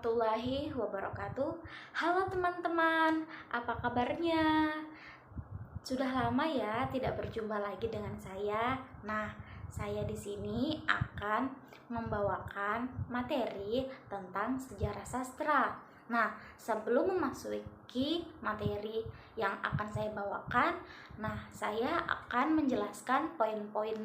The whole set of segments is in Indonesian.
warahmatullahi wabarakatuh. Halo teman-teman, apa kabarnya? Sudah lama ya tidak berjumpa lagi dengan saya. Nah, saya di sini akan membawakan materi tentang sejarah sastra. Nah, sebelum memasuki materi yang akan saya bawakan, saya akan menjelaskan poin-poin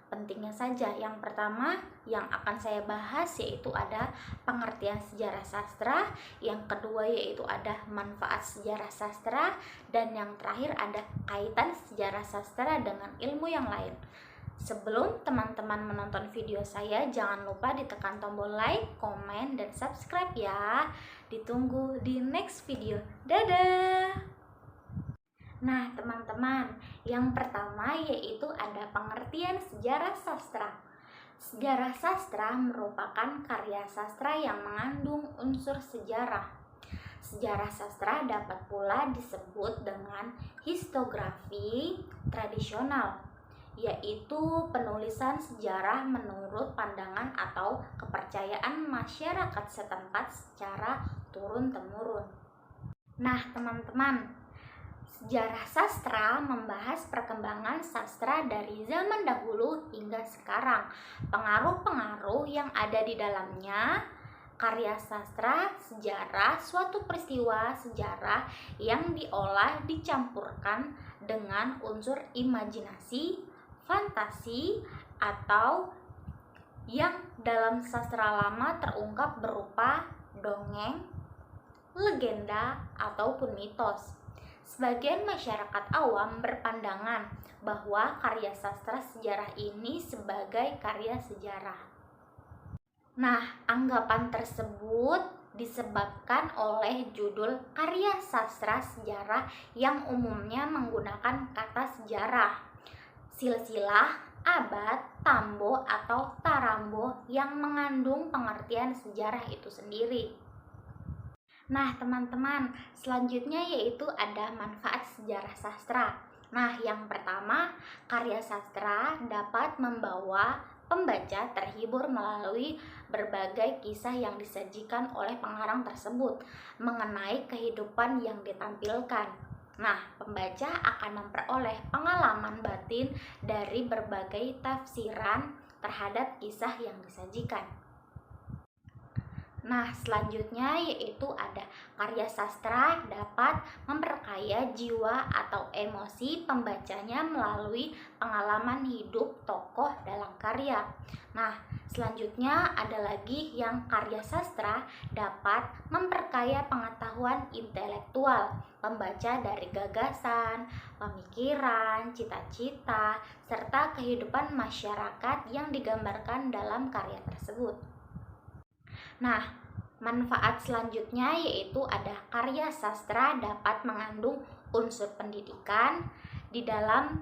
pentingnya saja. Yang pertama yang akan saya bahas yaitu ada pengertian sejarah sastra, yang kedua yaitu ada manfaat sejarah sastra, dan yang terakhir ada kaitan sejarah sastra dengan ilmu yang lain. Sebelum teman-teman menonton video saya, jangan lupa ditekan tombol like, komen, dan subscribe ya. Ditunggu di next video. Dadah! Nah, teman-teman, yang pertama yaitu ada pengertian sejarah sastra. Sejarah sastra merupakan karya sastra yang mengandung unsur sejarah. Sejarah sastra dapat pula disebut dengan historiografi tradisional, yaitu penulisan sejarah menurut pandangan atau kepercayaan masyarakat setempat secara turun-temurun. Nah, teman-teman, sejarah sastra membahas perkembangan sastra dari zaman dahulu hingga sekarang, pengaruh-pengaruh yang ada di dalamnya, karya sastra, sejarah, suatu peristiwa sejarah yang diolah dicampurkan dengan unsur imajinasi, fantasi, atau yang dalam sastra lama terungkap berupa dongeng, legenda, ataupun mitos. Sebagian masyarakat awam berpandangan bahwa karya sastra sejarah ini sebagai karya sejarah. Nah, anggapan tersebut disebabkan oleh judul karya sastra sejarah yang umumnya menggunakan kata sejarah, silsilah, abad, tambo, atau tarambo yang mengandung pengertian sejarah itu sendiri. Nah, teman-teman, selanjutnya yaitu ada manfaat sejarah sastra. Nah, yang pertama, karya sastra dapat membawa pembaca terhibur melalui berbagai kisah yang disajikan oleh pengarang tersebut mengenai kehidupan yang ditampilkan. Nah, pembaca akan memperoleh pengalaman batin dari berbagai tafsiran terhadap kisah yang disajikan. Nah, selanjutnya yaitu ada karya sastra dapat memperkaya jiwa atau emosi pembacanya melalui pengalaman hidup tokoh dalam karya. Nah, selanjutnya ada lagi yang karya sastra dapat memperkaya pengetahuan intelektual pembaca dari gagasan, pemikiran, cita-cita, serta kehidupan masyarakat yang digambarkan dalam karya tersebut. Nah, manfaat selanjutnya yaitu ada karya sastra dapat mengandung unsur pendidikan. Di dalam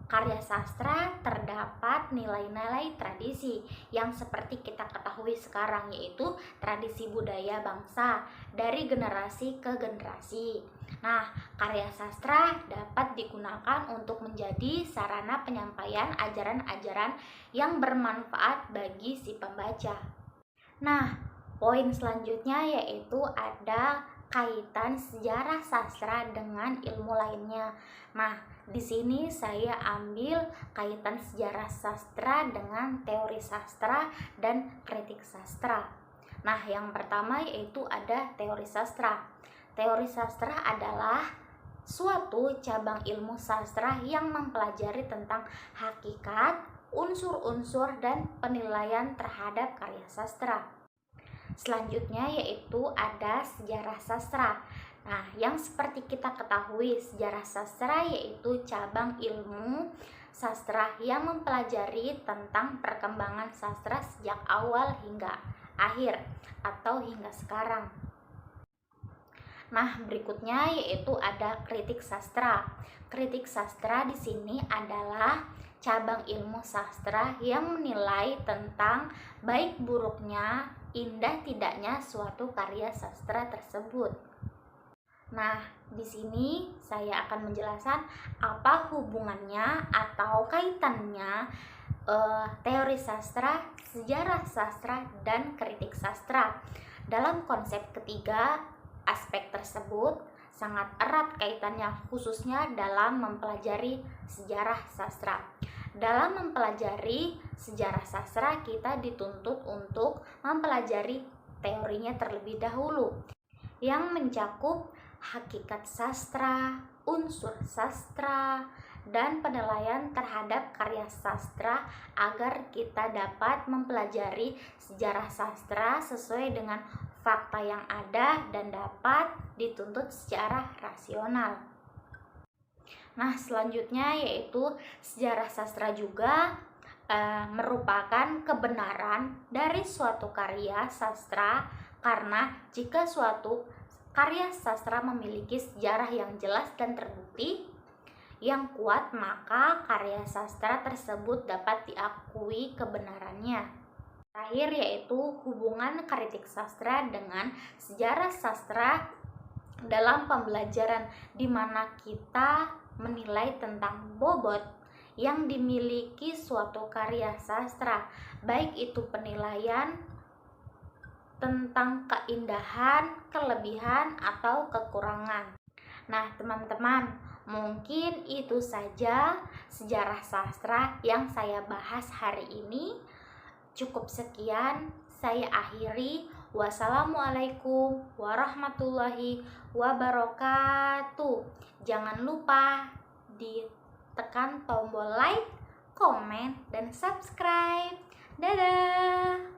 karya sastra terdapat nilai-nilai tradisi yang seperti kita ketahui sekarang, yaitu tradisi budaya bangsa dari generasi ke generasi. Nah, karya sastra dapat digunakan untuk menjadi sarana penyampaian ajaran-ajaran yang bermanfaat bagi si pembaca. Nah, poin selanjutnya yaitu ada kaitan sejarah sastra dengan ilmu lainnya. Nah, di sini saya ambil kaitan sejarah sastra dengan teori sastra dan kritik sastra. Nah, yang pertama yaitu ada teori sastra. Teori sastra adalah suatu cabang ilmu sastra yang mempelajari tentang hakikat, unsur-unsur, dan penilaian terhadap karya sastra. Selanjutnya yaitu ada sejarah sastra. Nah, yang seperti kita ketahui, sejarah sastra yaitu cabang ilmu sastra yang mempelajari tentang perkembangan sastra sejak awal hingga akhir atau hingga sekarang. Nah, berikutnya yaitu ada kritik sastra. Kritik sastra di sini adalah cabang ilmu sastra yang menilai tentang baik buruknya, indah tidaknya suatu karya sastra tersebut. Nah, di sini saya akan menjelaskan apa hubungannya atau kaitannya teori sastra, sejarah sastra, dan kritik sastra. Dalam konsep ketiga, aspek tersebut sangat erat kaitannya khususnya dalam mempelajari sejarah sastra. Dalam mempelajari sejarah sastra, kita dituntut untuk mempelajari teorinya terlebih dahulu, yang mencakup hakikat sastra, unsur sastra, dan penilaian terhadap karya sastra agar kita dapat mempelajari sejarah sastra sesuai dengan fakta yang ada dan dapat dituntut secara rasional. Nah, selanjutnya yaitu sejarah sastra juga merupakan kebenaran dari suatu karya sastra, karena jika suatu karya sastra memiliki sejarah yang jelas dan terbukti yang kuat, maka karya sastra tersebut dapat diakui kebenarannya. Terakhir yaitu hubungan kritik sastra dengan sejarah sastra dalam pembelajaran, di mana kita menilai tentang bobot yang dimiliki suatu karya sastra, baik itu penilaian tentang keindahan, kelebihan, atau kekurangan. Nah, teman-teman, mungkin itu saja sejarah sastra yang saya bahas hari ini. Cukup sekian, saya akhiri. Wassalamualaikum warahmatullahi wabarakatuh. Jangan lupa ditekan tombol like, komen, dan subscribe. Dadah!